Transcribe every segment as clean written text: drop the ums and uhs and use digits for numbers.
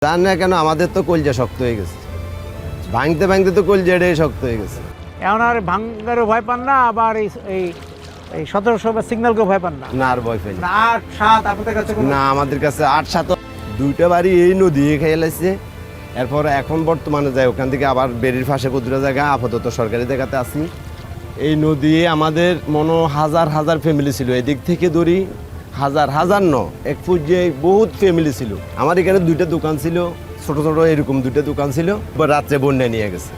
জান না কেন আমাদের তো কলজা শক্ত হয়ে গেছে, ভাঙতে ভাঙতে তো কলজাটাই শক্ত হয়ে গেছে। এখন আর ভাঙ্গারও ভয় পান না, আবার এই 1700 বা সিগন্যালকেও ভয় পান না? না, আর ভয় পাই না। 8-7 আপনাদের কাছে না, আমাদের কাছে 8-7 দুইটা বাড়ি এই নদী খেয়ে লাইছে। এরপর এখন বর্তমানে যাই ওখান থেকে আবার বেরির পাশে কতটা জায়গা আপাতত সরকারি জায়গাতে আছি। এই নদী আমাদের মনে হাজার হাজার ফ্যামিলি ছিল, এদিক থেকে ধরি হাজার হাজার এক পর্যায়ে বহুত ফ্যামিলি ছিল। আমার এখানে দুইটা দোকান ছিল, ছোট ছোট এরকম দুইটা দোকান ছিল, রাত্রে বন্যায় নিয়ে গেছে।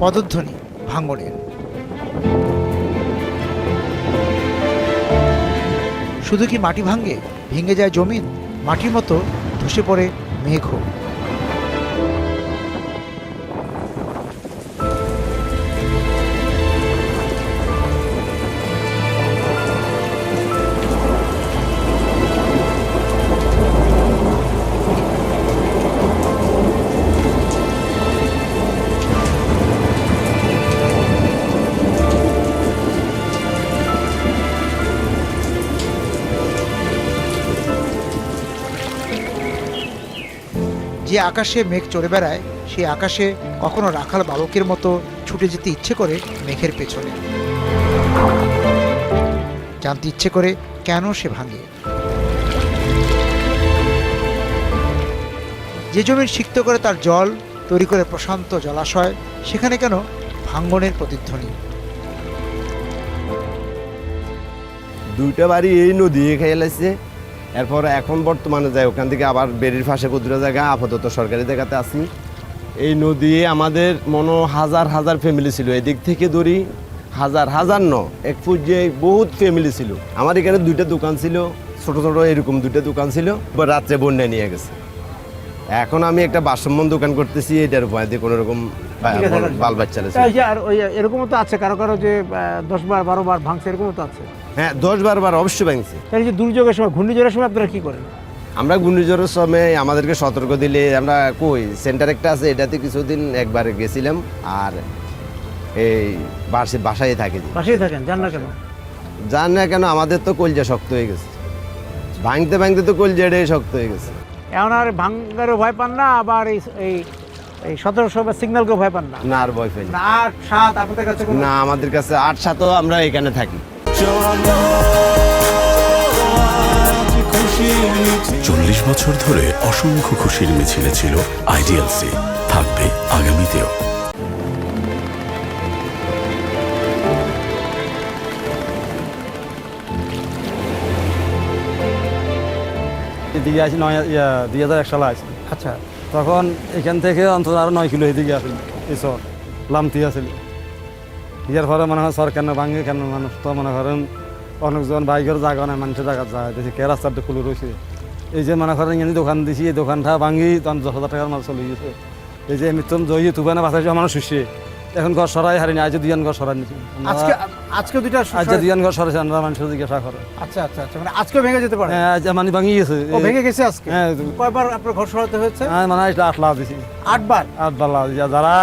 পদধ্বনি ভাঙনের। শুধু কি মাটি ভাঙে, ভেঙে যায় জমিন, মাটির মতো ধসে পড়ে মেঘও। যে আকাশে মেঘ চড়ে বেড়ায়, সেই আকাশে কখনো রাখাল বালকের মতো ছুটে যেতে ইচ্ছে করে মেঘের পেছনে, জানতে ইচ্ছে করে কেন সে ভাঙে। যে জমির সিক্ত করে তার জল তৈরি করে প্রশান্ত জলাশয়, সেখানে কেন ভাঙ্গনের প্রতিধ্বনি। দুইটা বাড়ি এই নদী খেয়ে লাইছে। এরপর এখন বর্তমানে যাই ওখান থেকে আবার বেরির পাশে কতটা জায়গা আপাতত সরকারি জায়গাতে আছি। এই নদী আমাদের মনে হাজার হাজার ফ্যামিলি ছিল, এদিক থেকে ধরি হাজার হাজার এক পর্যায়ে বহুত ফ্যামিলি ছিল। আমার এখানে দুইটা দোকান ছিল, ছোট ছোট এরকম দুইটা দোকান ছিল, রাত্রে বন্যায় নিয়ে গেছে। এখন আমি একটা বাসম্বন দোকান করতেছি, এটার উপায় দিয়ে কোনো রকম বাল বাচ্চা আর এরকমও তো আছে কারো কারো যে 10 বার 12 বার ভাঙছে, এরকমও তো আছে। হ্যাঁ, 10-12 বার অবশ্যই ভাঙছে। এই যে দুর্যোগের সময়, ঘূর্ণিঝড়ের সময় আপনারা কি করেন? আমরা ঘূর্ণিঝড়ের সময় আমাদেরকে সতর্ক দিলে আমরা কই সেন্টার একটা আছে, এটাতে কিছুদিন একবার গেছিলাম। আর এই বাসায় থাকি। বাসায় থাকেন? যান না কেন? জান না কেন আমাদের তো কলজা শক্ত হয়ে গেছে, ভাঙতে ভাঙতে তো কলজাটাই শক্ত হয়ে গেছে। এখন আর ভাঙ্গারও ভয় পান না, আবার এই 1700 বা সিগন্যালকেও ভয় পান না? না, আর ভয় পাই না। 8-7 আপনাদের কাছে? না, আমাদের কাছে 8-7 আমরা এখানে থাকি। 40 বছর ধরে অসংখ্য খুশির মিছিলে ছিল আইডিএলসি, থাকবে আগামীতেও। এদিকে আসি 2001 সালে আসি। আচ্ছা, তখন এখান থেকে অন্তত আরো 9 কিলো এদিকে আসেন এসব লামতি আসেন। ইয়ার পরে মনে হয় সরকার না ভাঙে কেন, মানুষ তো মনে করেন অনেকজন বাইকের জায়গা নেই, মানুষের জায়গা যায় দেখি কে রাস্তাটা খুলে রয়েছে। এই যে মনে করেন এখানে দোকান দিছি, এই দোকানটা ভাঙি তখন 10,000 টাকার মাল চলে গেছে। এই যে মৃত্যুন জয়ী তুফানে বাঁচাইছে মানুষ শুষে, এখন ঘর সরাই হারিনি, আজ দুইজন ঘর সরাই নিচ্ছি। আজকে দুইটা আজ দুইজন ঘর সরাইছে, আমরা মানুষের জিজ্ঞাসা করে। আচ্ছা আচ্ছা আচ্ছা, মানে আজকে ভেঙে যেতে পারে? হ্যাঁ, আজ মানে ভাঙি গেছে। ও ভেঙে গেছে আজকে? হ্যাঁ। কয়বার আপনার ঘর সরাতে হয়েছে? হ্যাঁ, মানে 8 লাখ দিছি। 8 বার? 8 বার লাখ দিছি। যারা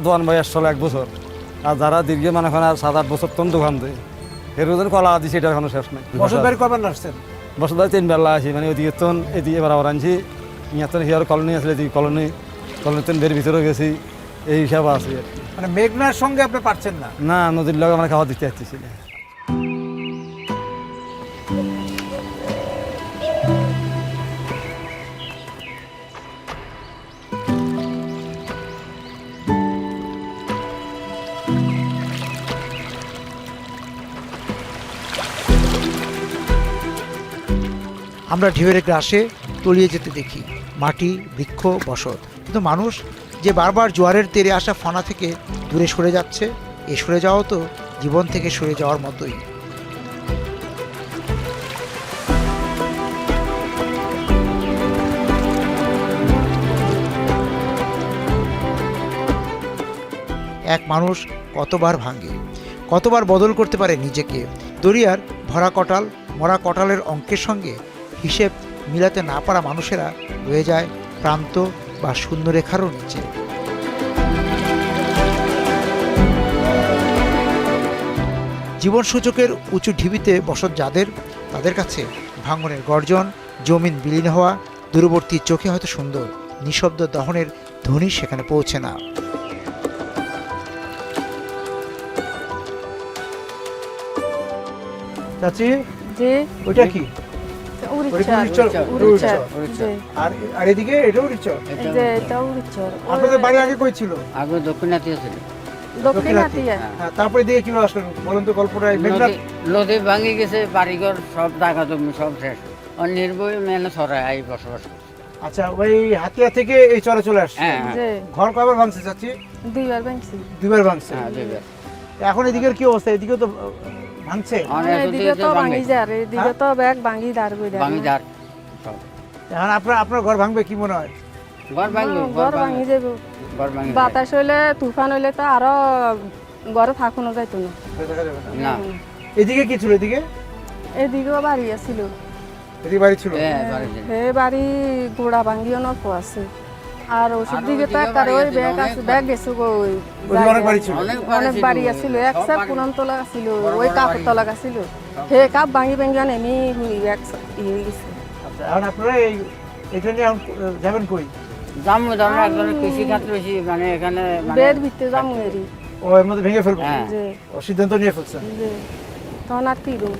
দোকান বয়স চলে 1 বছর, আর যারা দীর্ঘ মানে আর 7-8 বছর তখন দোকান দেয়, এর ওদের কলা দিছি, এটা এখনো শেষ নাই। বছর বাড়ি কয়বার আসছেন? বছর ধরে 3 বেলা আছি, মানে ওইদিকে তখন এদিকে এবার আনছি, ইয়ার তখন হিয়ার কলোনি আসলে এদিকে কলোনি তখন বের ভিতরে গেছি, এই হিসাব আছে। মানে মেঘনার সঙ্গে আপনি পারছেন না? না, নদীর লগে মানে খাওয়া দিতে আসতেছি না। আমরা ঢেউয়ের গ্রাসে তলিয়ে যেতে দেখি মাটি, বৃক্ষ, বসত, কিন্তু মানুষ যে বারবার জোয়ারের তেরে আসা ফনা থেকে দূরে সরে যাচ্ছে, এ সরে যাওয়াও তো জীবন থেকে সরে যাওয়ার মতোই। এক মানুষ কতবার ভাঙে, কতবার বদল করতে পারে নিজেকে। দরিয়ার ভরা কটাল, মরা কটালের অঙ্কের সঙ্গে হিসেব মিলাতে না পারা মানুষেরা রয়ে যায় প্রান্ত বা শূন্যরেখারও নিচে। জীবনসূচকের উঁচু ঢিবিতে বসত যাদের, তাদের কাছে ভাঙনের গর্জন, জমিন বিলীন হওয়া, দূরবর্তী চোখে হয়তো সুন্দর, নিঃশব্দ দহনের ধ্বনি সেখানে পৌঁছে না। চাচি, যে ওইটা কি? উড়িষ্যার উড়িষ্যার। জি আর এদিকে এটা উড়িষ্যার। যে এটা উড়িষ্যার আপনাদের বাড়ি আগে কই ছিল? আগে দক্ষিণাতে ছিল। দক্ষিণাতিয়া হ্যাঁ, তারপরে দিকে কিভাবে আসলেন বলুন তো গল্পটা। মেঘনাথ নদী ভাঙি গেছে, বাড়িঘর সব জায়গা জমি সব শেষ। আর নির্ভয় মেনে সরাই আই বসবাস করছে। আচ্ছা, ওই হাতিয়া থেকে এই চরে চলে আসছে। হ্যাঁ যে ঘর কয়বার ভাঙছে চাচি? দুইবার ভাঙছি দুইবার ভাঙছে। হ্যাঁ দুইবার। এখন এদিকের কি অবস্থা? এদিকে তো ভাঙছে। এদিকে তো ভাঙি যার, এদিকে তো ব্যাগ ভাঙি দাঁড় করে ভাঙি যার সব এখন আপনার ঘর ভাঙবে কি মনে হয়? ঘর ভাঙবে, ঘর ভাঙি যাবো। ঘর ভাঙি বাতাস হইলে, তুফান হইলে তো আরো ঘরে থাকুনো যাইতো না। না। এদিকে কি ছিল? এদিকে এদিকেও বাড়ি আছিল, এদিকে বাড়ি ছিল। হ্যাঁ বাড়ি ছিল। হে বাড়ি গোড়া ভাঙ্গিও অল্প আছে। আর ওষুধ আর দিকে তো ওইদিকেও একটা বাড়ি ওই আছে, ব্যাগ অনেক আছে, ব্যাগ গেছে গো ওই ওদিকে অনেক বাড়ি ছিল। অনেক বাড়ি আছিল, এক সব সাপ বাড়ি পুনম তোলা আছিল, বড় ওই বড় কাপড় বাড়ি। তোলা আছিল, হে কাপ ভাঙি ভাঙ্গি নেমি এক ইয়ে গেছে। আচ্ছা, এখন আপনারা এটা নিয়ে এখন যাবেন কই? জামু একজনের কৃষি খাত রয়েছি, মানে এখানে মানে বের ভিতরে যাবো এরি ও এর মধ্যে ভেঙে ফেলবো? হ্যাঁ। যে ও সিদ্ধান্ত নিয়ে ফেলছেন। যে তখন আর কি করবো?